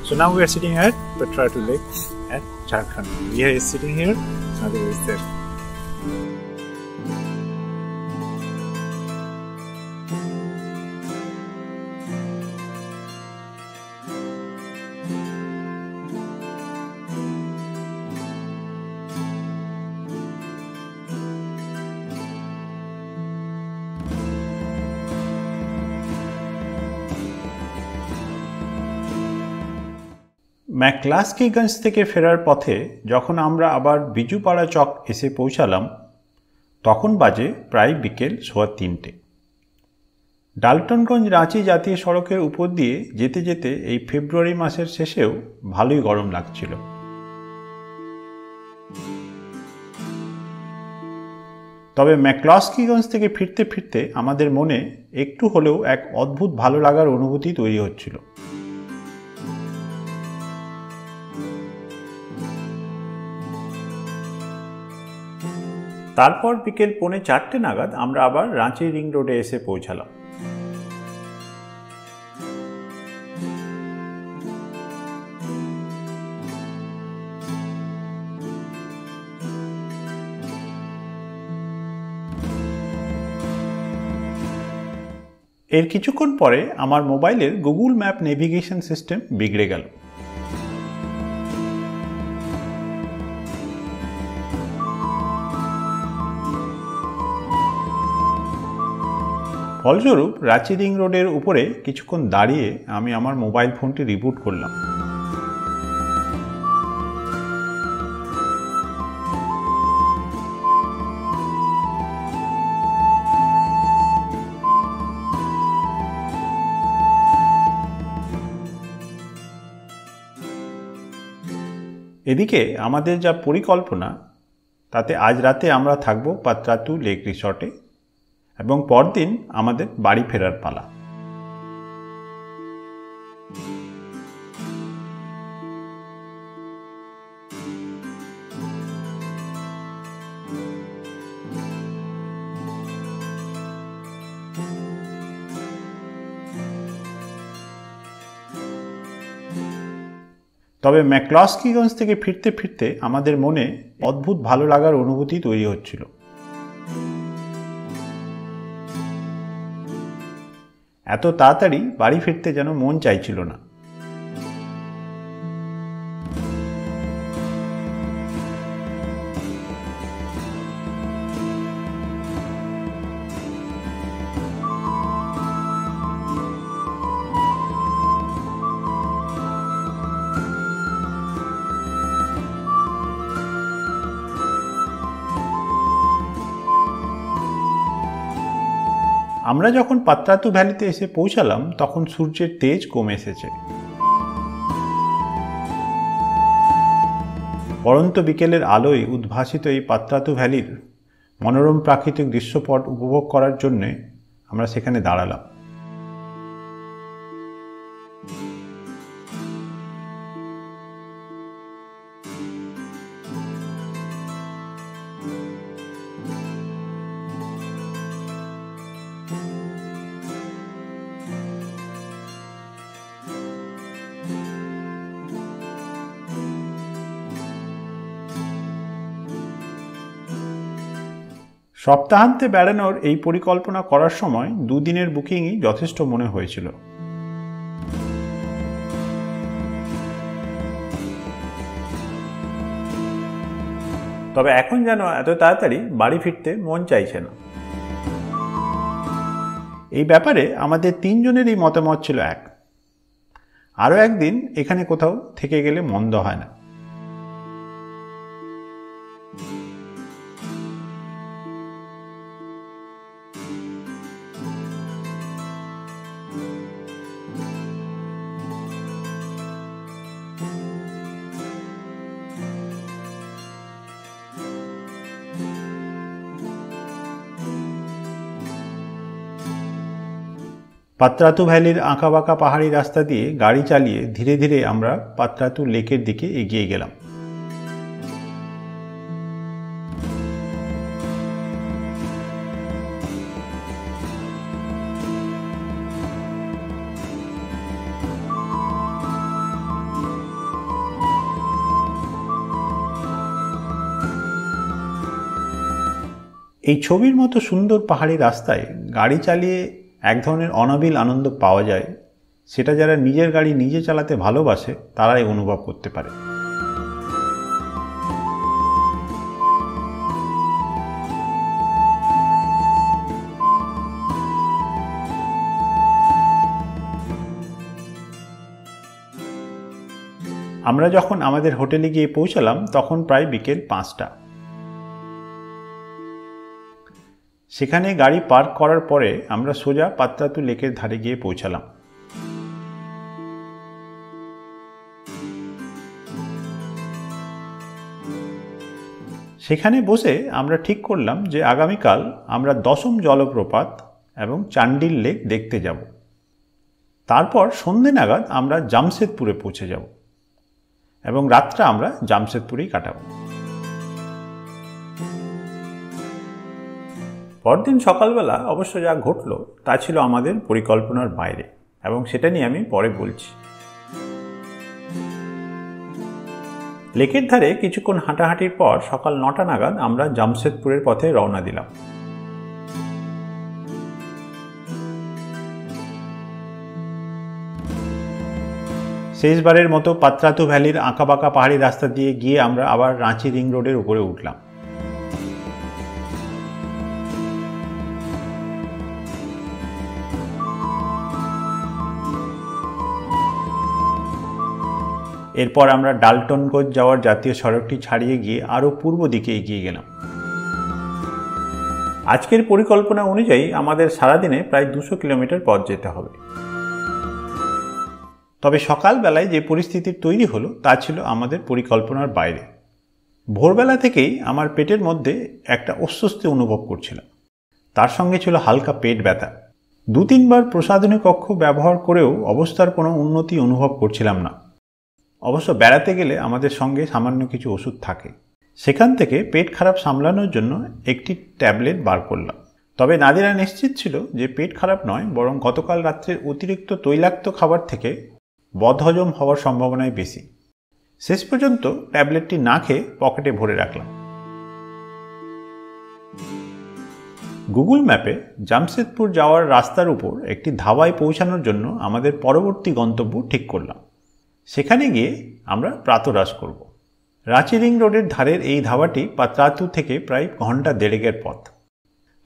So now we are sitting at Patratu Lake at Jharkhand. Riya is sitting here, Nadir is there. ম্যাকক্লাস্কিগঞ্জ থেকে ফেরার পথে যখন আমরা আবার বিজুপাড়া চক এসে পৌঁছালাম তখন বাজে প্রায় বিকেল 3:15। ডালটনগঞ্জ রাঁচি জাতীয় সড়কের উপর দিয়ে যেতে যেতে এই ফেব্রুয়ারি মাসের শেষেও ভালোই গরম লাগছিল। তবে ম্যাকক্লাস্কিগঞ্জ থেকে ফিরতে ফিরতে আমাদের মনে একটু হলেও এক অদ্ভুত ভালো লাগার অনুভূতি তৈরি হচ্ছিল। তারপর বিকেল 3:45 নাগাদ আমরা আবার রাঁচি রিং রোডে এসে পৌঁছালাম। এর কিছুক্ষণ পরে আমার মোবাইলের গুগল ম্যাপ নেভিগেশন সিস্টেম বিগড়ে গেল। ফলস্বরূপ রাঁচি রিং রোডের উপরে কিছুক্ষণ দাঁড়িয়ে আমি আমার মোবাইল ফোনটি রিবুট করলাম। এদিকে আমাদের যা পরিকল্পনা তাতে আজ রাতে আমরা থাকব পাত্রাতু লেক রিসর্টে এবং পরদিন আমাদের বাড়ি ফেরার পালা। তবে ম্যাকক্লাস্কিগঞ্জ থেকে ফিরতে ফিরতে আমাদের মনে অদ্ভুত ভালো লাগার অনুভূতি তৈরি হচ্ছিল। এত তাড়াতাড়ি বাড়ি ফিরতে যেন মন চাইছিল না। আমরা যখন পাত্রাতু ভ্যালিতে এসে পৌঁছালাম তখন সূর্যের তেজ কমে এসেছে। পড়ন্ত বিকেলের আলোয় উদ্ভাসিত এই পাত্রাতু ভ্যালির মনোরম প্রাকৃতিক দৃশ্যপট উপভোগ করার জন্য আমরা সেখানে দাঁড়ালাম। সপ্তাহান্তে বেড়ানোর এই পরিকল্পনা করার সময় দুদিনের বুকিংই যথেষ্ট মনে হয়েছিল। তবে এখন যেন এত তাড়াতাড়ি বাড়ি ফিরতে মন চাইছে না। এই ব্যাপারে আমাদের তিনজনেরই মতামত ছিল এক, আরও একদিন এখানে কোথাও থেকে গেলে মন্দ হয় না। পাত্রাতু ভ্যালির আঁকাবাঁকা পাহাড়ি রাস্তা দিয়ে গাড়ি চালিয়ে ধীরে ধীরে আমরা পাত্রাতু লেকের দিকে এগিয়ে গেলাম। এই ছবির মতো সুন্দর পাহাড়ি রাস্তায় গাড়ি চালিয়ে এক ধরনের অনাবিল আনন্দ পাওয়া যায়, সেটা যারা নিজের গাড়ি নিজে চালাতে ভালোবাসে তারাই অনুভব করতে পারে। আমরা যখন আমাদের হোটেলে গিয়ে পৌঁছালাম তখন প্রায় বিকেল 5টা। সেখানে গাড়ি পার্ক করার পরে আমরা সোজা পাত্রাতু লেকের ধারে গিয়ে পৌঁছালাম। সেখানে বসে আমরা ঠিক করলাম যে আগামীকাল আমরা 10ম জলপ্রপাত এবং চান্ডিল লেক দেখতে যাব। তারপর সন্ধ্যে নাগাদ আমরা জামশেদপুরে পৌঁছে যাব এবং রাতটা আমরা জামশেদপুরেই কাটাবো। পরদিন সকালবেলা অবশ্য যা ঘটল তা ছিল আমাদের পরিকল্পনার বাইরে, এবং সেটা নিয়ে আমি পরে বলছি। লেকের ধারে কিছুক্ষণ হাঁটাহাঁটির পর সকাল 9টা নাগাদ আমরা জামশেদপুরের পথে রওনা দিলাম। শেষবারের মতো পাত্রাতু ভ্যালির আঁকাবাঁকা পাহাড়ি রাস্তা দিয়ে গিয়ে আমরা আবার রাঁচি রিং রোডের উপরে উঠলাম। এরপর আমরা ডালটনগঞ্জ যাওয়ার জাতীয় সড়কটি ছাড়িয়ে গিয়ে আরও পূর্ব দিকে এগিয়ে গেলাম। আজকের পরিকল্পনা অনুযায়ী আমাদের সারাদিনে প্রায় 200 কিলোমিটার পথ যেতে হবে। তবে সকালবেলায় যে পরিস্থিতির তৈরি হলো তা ছিল আমাদের পরিকল্পনার বাইরে। ভোরবেলা থেকেই আমার পেটের মধ্যে একটা অস্বস্তি অনুভব করছিলাম, তার সঙ্গে ছিল হালকা পেট ব্যথা। 2-3 বার প্রসাধনী কক্ষ ব্যবহার করেও অবস্থার কোনো উন্নতি অনুভব করছিলাম না। অবশ্য বেড়াতে গেলে আমাদের সঙ্গে সামান্য কিছু ওষুধ থাকে, সেখান থেকে পেট খারাপ সামলানোর জন্য একটি ট্যাবলেট বার করলাম। তবে নাদিরা নিশ্চিত ছিল যে পেট খারাপ নয়, বরং গতকাল রাত্রের অতিরিক্ত তৈলাক্ত খাবার থেকে বদহজম হওয়ার সম্ভাবনাই বেশি। শেষ পর্যন্ত ট্যাবলেটটি না খেয়ে পকেটে ভরে রাখলাম। গুগল ম্যাপে জামশেদপুর যাওয়ার রাস্তার উপর একটি ধাবায় পৌঁছানোর জন্য আমাদের পরবর্তী গন্তব্য ঠিক করলাম। সেখানে গিয়ে আমরা প্রাতরাশ করব। রাঁচি রিং রোডের ধারের এই ধাবাটি পাত্রাতু থেকে প্রায় ঘন্টা 1.5-এর পথ।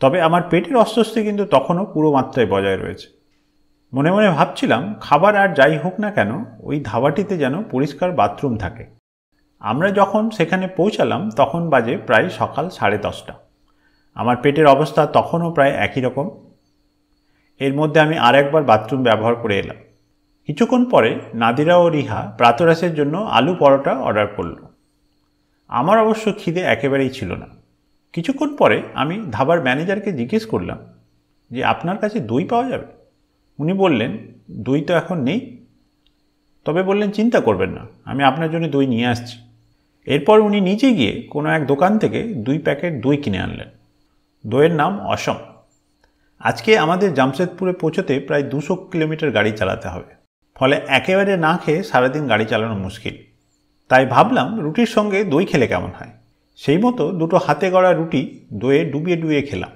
তবে আমার পেটের অস্বস্তি কিন্তু তখনও পুরো মাত্রায় বজায় রয়েছে। মনে মনে ভাবছিলাম, খাবার আর যাই হোক না কেন ওই ধাবাটিতে যেন পরিষ্কার বাথরুম থাকে। আমরা যখন সেখানে পৌঁছালাম তখন বাজে প্রায় সকাল 10:30। আমার পেটের অবস্থা তখনও প্রায় একই রকম। এর মধ্যে আমি আরেকবার বাথরুম ব্যবহার করে এলাম। কিছুক্ষণ পরে নাদিরা ও রিহা প্রাতরাশের জন্য আলু পরোটা অর্ডার করল। আমার অবশ্য খিদে একেবারেই ছিল না। কিছুক্ষণ পরে আমি ধাবার ম্যানেজারকে জিজ্ঞেস করলাম যে আপনার কাছে দই পাওয়া যাবে। উনি বললেন দই তো এখন নেই, তবে বললেন চিন্তা করবেন না, আমি আপনার জন্য দই নিয়ে আসছি। এরপর উনি নিজে গিয়ে কোনো এক দোকান থেকে 2 প্যাকেট দই কিনে আনলেন। দইয়ের নাম অসম। আজকে আমাদের জামশেদপুরে পৌঁছতে প্রায় 200 কিলোমিটার গাড়ি চালাতে হবে, ফলে একেবারে না খেয়ে সারাদিন গাড়ি চালানো মুশকিল। তাই ভাবলাম রুটির সঙ্গে দই খেলে কেমন হয়। সেই মতো 2টো হাতে গড়া রুটি দইয়ে ডুবিয়ে ডুবিয়ে খেলাম।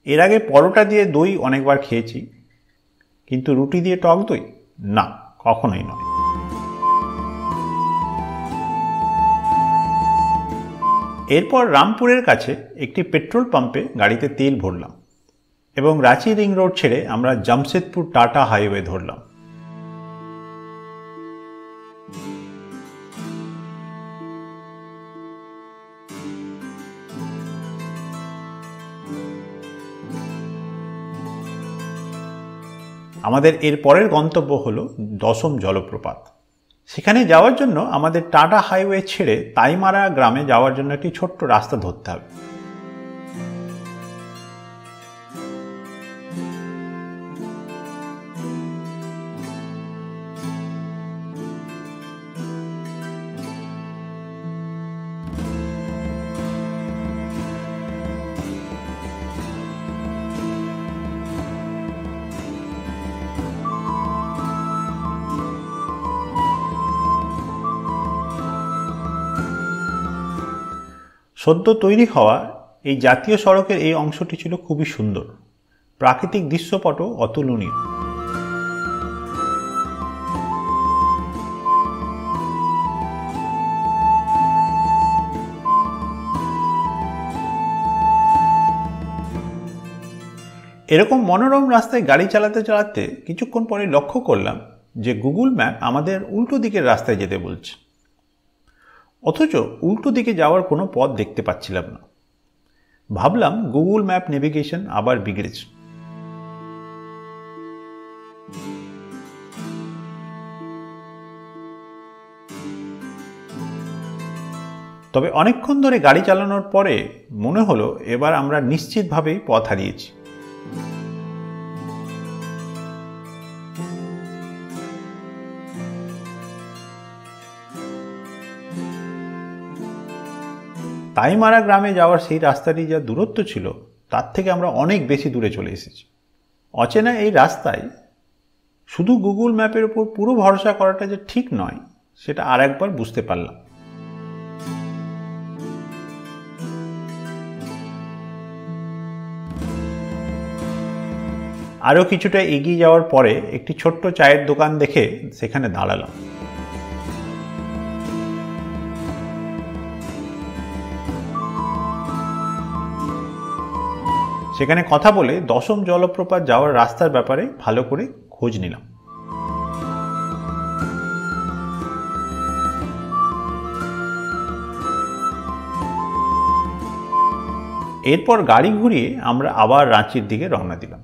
এর আগে পরোটা দিয়ে দই অনেকবার খেয়েছি, কিন্তু রুটি দিয়ে টক দই না, কখনোই নয়। এরপর রামপুরের কাছে একটি পেট্রোল পাম্পে গাড়িতে তেল ভরলাম এবং রাঁচি রিং রোড ছেড়ে আমরা জামশেদপুর টাটা হাইওয়ে ধরলাম। আমাদের এর পরের গন্তব্য হলো 10ম জলপ্রপাত। সেখানে যাওয়ার জন্য আমাদের টাটা হাইওয়ে ছেড়ে তাইমারা গ্রামে যাওয়ার জন্য একটি ছোট্ট রাস্তা ধরতে হবে। সদ্য তৈরি হওয়া এই জাতীয় সড়কের এই অংশটি ছিল খুবই সুন্দর, প্রাকৃতিক দৃশ্যপটও অতুলনীয়। এরকম মনোরম রাস্তায় গাড়ি চালাতে চালাতে কিছুক্ষণ পরে লক্ষ্য করলাম যে গুগল ম্যাপ আমাদের উল্টো দিকের রাস্তায় যেতে বলছে, অথচ উল্টো দিকে যাওয়ার কোনো পথ দেখতে পাচ্ছিলাম না। ভাবলাম গুগল ম্যাপ নেভিগেশন আবার বিগড়েছে। তবে অনেকক্ষণ ধরে গাড়ি চালানোর পরে মনে হলো এবার আমরা নিশ্চিতভাবেই পথ হারিয়েছি। তাইমারা গ্রামে যাওয়ার সেই রাস্তাটি যা দূরত্ব ছিল তার থেকে আমরা অনেক বেশি দূরে চলে এসেছি। অচেনা এই রাস্তায় শুধু গুগল ম্যাপের উপর পুরো ভরসা করাটা যে ঠিক নয় সেটা আর একবার বুঝতে পারলাম। আরও কিছুটা এগিয়ে যাওয়ার পরে একটি ছোট্ট চায়ের দোকান দেখে সেখানে দাঁড়ালাম। সেখানে কথা বলে দশম জলপ্রপাত যাওয়ার রাস্তার ব্যাপারে ভালো করে খোঁজ নিলাম। এরপর গাড়ি ঘুরিয়ে আমরা আবার রাঁচির দিকে রওনা দিলাম।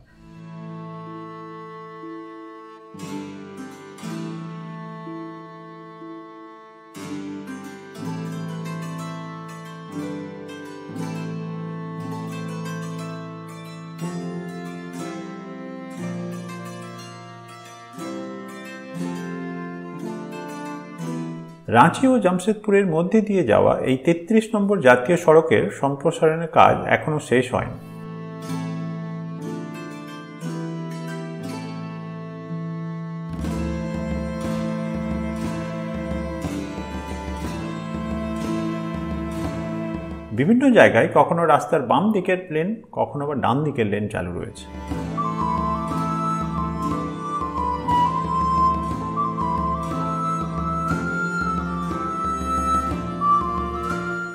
রাঁচি ও জামশেদপুরের মধ্যে দিয়ে যাওয়া এই ৩৩ নম্বর জাতীয় সড়কের সম্প্রসারণের কাজ এখনো শেষ হয়নি। বিভিন্ন জায়গায় কখনো রাস্তার বাম দিকের লেন, কখনো আবার ডান দিকের লেন চালু রয়েছে।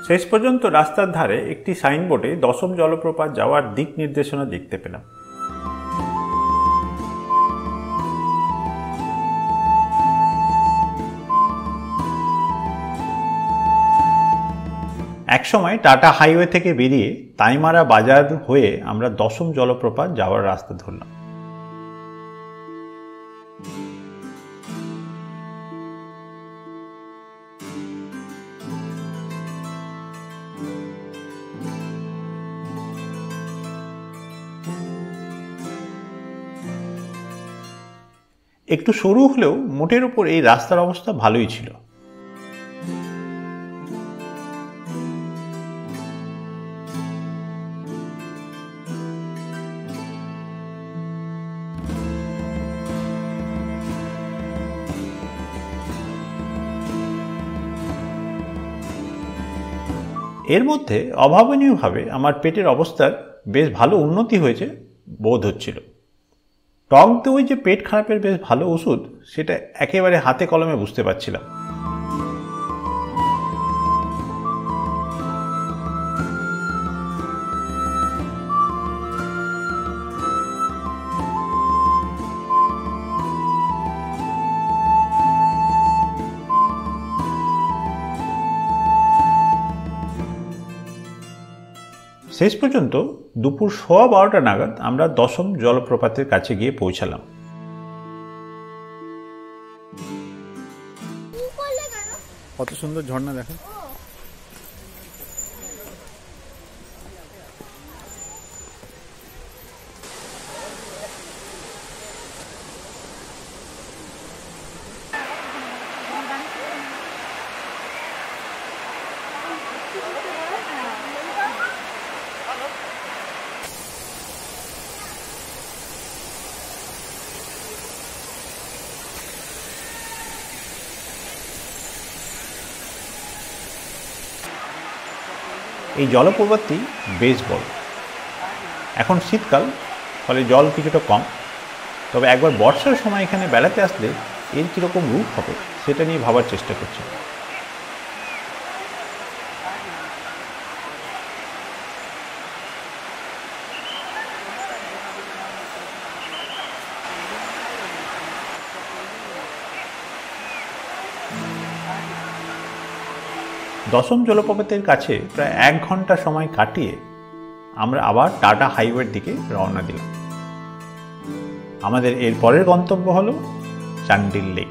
শেষ পর্যন্ত রাস্তার ধারে একটি সাইনবোর্ডে দশম জলপ্রপাত যাওয়ার দিক নির্দেশনা দেখতে পেলাম। একসময় টাটা হাইওয়ে থেকে বেরিয়ে তাইমারা বাজার হয়ে আমরা দশম জলপ্রপাত যাওয়ার রাস্তা ধরলাম। একটু সরু হলেও মোটের উপর এই রাস্তার অবস্থা ভালোই ছিল। এর মধ্যে অভাবনীয়ভাবে আমার পেটের অবস্থার বেশ ভালো উন্নতি হয়েছে বোধ হচ্ছিল। টক দই যে পেট খারাপের বেশ ভালো ওষুধ সেটা একেবারে হাতে কলমে বুঝতে পারছিলাম। শেষ পর্যন্ত দুপুর 12:15 নাগাদ আমরা দশম জলপ্রপাতের কাছে গিয়ে পৌঁছালাম। কত সুন্দর ঝর্ণা দেখো। এই জলপ্রপাতটি বেশ বড়। এখন শীতকাল, ফলে জল কিছুটা কম, তবে একবার বর্ষার সময় এখানে বেড়াতে আসলে এর কীরকম রূপ হবে সেটা নিয়ে ভাবার চেষ্টা করছি। দশম জলপ্রপাতের কাছে প্রায় 1 ঘন্টা সময় কাটিয়ে আমরা আবার টাটা হাইওয়ের দিকে রওনা দিলাম। আমাদের এর পরের গন্তব্য হলো চান্ডিল লেক।